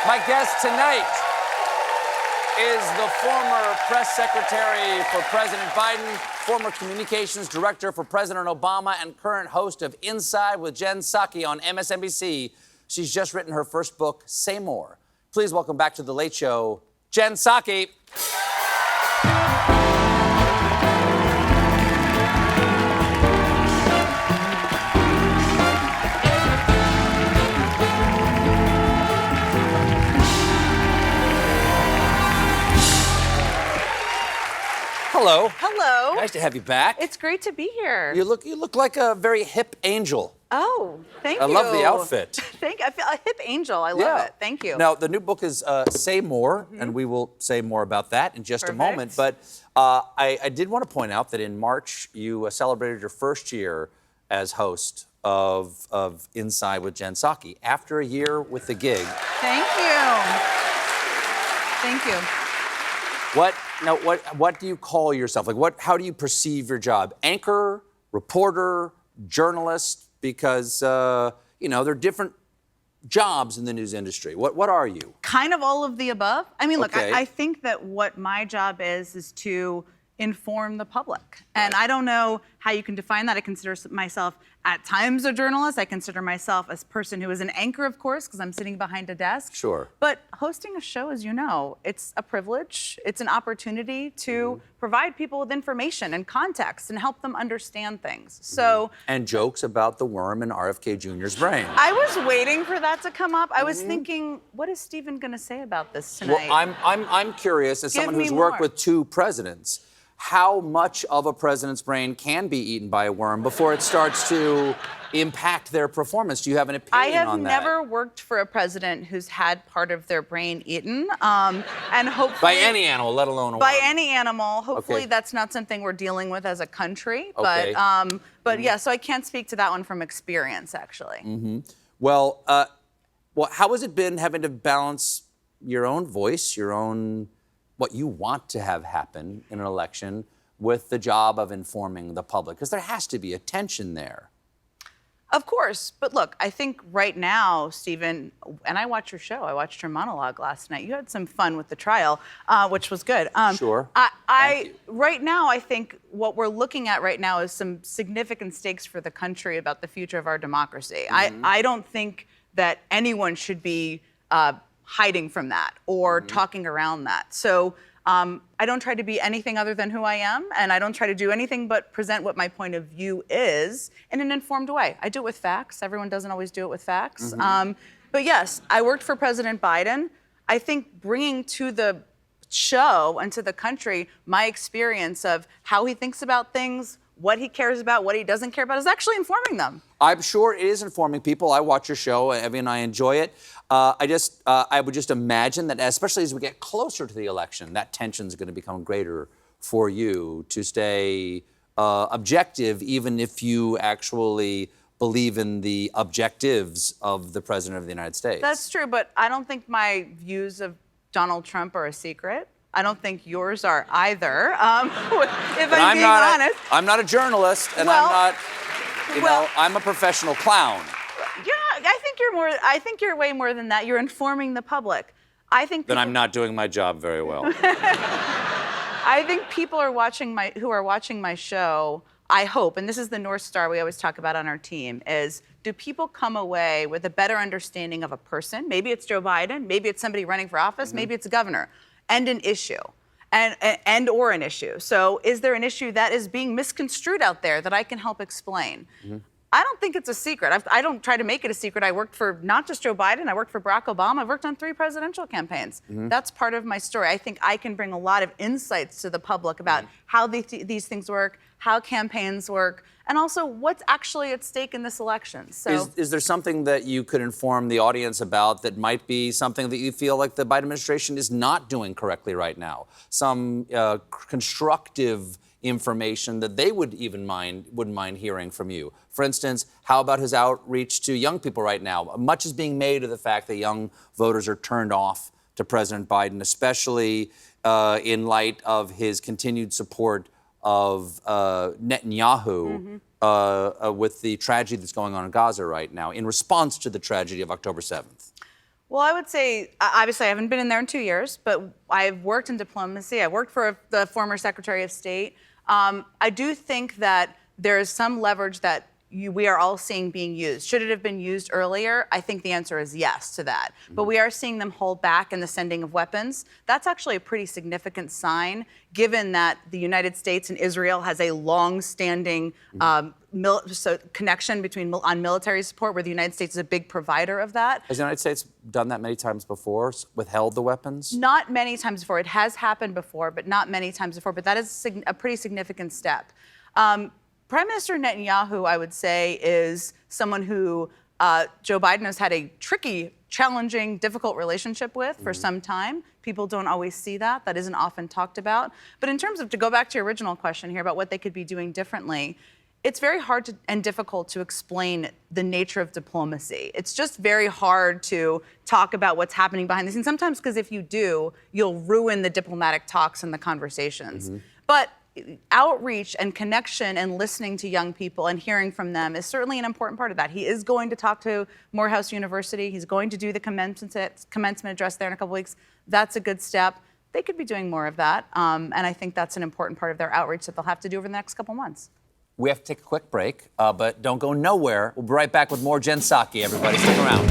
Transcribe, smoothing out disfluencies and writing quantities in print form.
My guest tonight is the former press secretary for President Biden, former communications director for President Obama, and current host of Inside with Jen Psaki on MSNBC. She's just written her first book, Say More. Please welcome back to The Late Show, Jen Psaki. Hello. Hello. Nice to have you back. It's great to be here. You look like a very hip angel. Oh, thank you. I love the outfit. I feel a hip angel. I love it. Thank you. Now, the new book is Say More, and we will say more about that in just a moment. But I did want to point out that in March, you celebrated your first year as host of Inside with Jen Psaki after a year with the gig. Thank you. Thank you. What do you call yourself? How do you perceive your job? Anchor, reporter, journalist? Because, there are different jobs in the news industry. What are you? Kind of all of the above. I mean, look, Okay. I think that what my job is to inform the public. And I don't know how you can define that. I consider myself at times a journalist. I consider myself a person who is an anchor, of course, because I'm sitting behind a desk. Sure. But hosting a show, as you know, it's a privilege. It's an opportunity to provide people with information and context and help them understand things. So. And jokes about the worm in RFK Jr.'s brain. I was waiting for that to come up. I was thinking, what is Stephen going to say about this tonight? Well, I'm curious, as Give someone me who's worked more. with two presidents, how much of a president's brain can be eaten by a worm before it starts to impact their performance? Do you have an opinion I have on that? never worked for a president who's had part of their brain eaten, and hopefully By any animal, let alone a by worm. any animal. Hopefully, Okay. that's not something we're dealing with as a country. Okay. But yeah, so I can't speak to that one from experience, actually. Well, how has it been having to balance your own voice, your own what you want to have happen in an election with the job of informing the public? Because there has to be a tension there. Of course, but look, I think right now, Stephen, and I watched your show. I watched your monologue last night. You had some fun with the trial, which was good. Sure. Thank you. Right now, I think what we're looking at right now is some significant stakes for the country about the future of our democracy. I don't think that anyone should be hiding from that or talking around that. So I don't try to be anything other than who I am, and I don't try to do anything but present what my point of view is in an informed way. I do it with facts. Everyone doesn't always do it with facts. But yes, I worked for President Biden. I think bringing to the show and to the country my experience of how he thinks about things, what he cares about, what he doesn't care about, is actually informing them. I'm sure it is informing people. I watch your show, Evie and I enjoy it. I would just imagine that, especially as we get closer to the election, that tension is going to become greater for you to stay objective, even if you actually believe in the objectives of the President of the United States. That's true, but I don't think my views of Donald Trump are a secret. I don't think yours are either, if I'm being honest. I'm not a journalist, and Well, I'm a professional clown. Yeah, I think you're way more than that. You're informing the public. Then I'm not doing my job very well. I think people who are watching my show, I hope, and this is the North Star we always talk about on our team, is do people come away with a better understanding of a person? Maybe it's Joe Biden, maybe it's somebody running for office, maybe it's a governor, and an issue. Or an issue. So is there an issue that is being misconstrued out there that I can help explain? I don't think it's a secret. I don't try to make it a secret. I worked for not just Joe Biden, I worked for Barack Obama. I've worked on 3 presidential campaigns. That's part of my story. I think I can bring a lot of insights to the public about how these things work, how campaigns work, and also what's actually at stake in this election. So, is there something that you could inform the audience about that might be something that you feel like the Biden administration is not doing correctly right now? Some constructive information that they wouldn't mind hearing from you. For instance, how about his outreach to young people right now? Much is being made of the fact that young voters are turned off to President Biden, especially in light of his continued support of Netanyahu with the tragedy that's going on in Gaza right now, in response to the tragedy of October 7th. Well, I would say, obviously, I haven't been in there in 2 years, but I've worked in diplomacy. I worked for the former Secretary of State. I do think that there is some leverage that we are all seeing being used. Should it have been used earlier? I think the answer is yes to that. But we are seeing them hold back in the sending of weapons. That's actually a pretty significant sign, given that the United States and Israel has a long-standing connection on military support, where the United States is a big provider of that. Has the United States done that many times before, withheld the weapons? Not many times before. It has happened before, but not many times before. But that is a pretty significant step. Prime Minister Netanyahu, I would say, is someone who Joe Biden has had a tricky, challenging, difficult relationship with for some time. People don't always see that. That isn't often talked about. But in terms of, to go back to your original question here about what they could be doing differently, it's very hard and difficult to explain the nature of diplomacy. It's just very hard to talk about what's happening behind the scenes. Sometimes, because if you do, you'll ruin the diplomatic talks and the conversations. But outreach and connection and listening to young people and hearing from them is certainly an important part of that. He is going to talk to Morehouse University. He's going to do the commencement address there in a couple weeks. That's a good step. They could be doing more of that. And I think that's an important part of their outreach that they'll have to do over the next couple months. We have to take a quick break, but don't go nowhere. We'll be right back with more Jen Psaki, everybody. Stick around.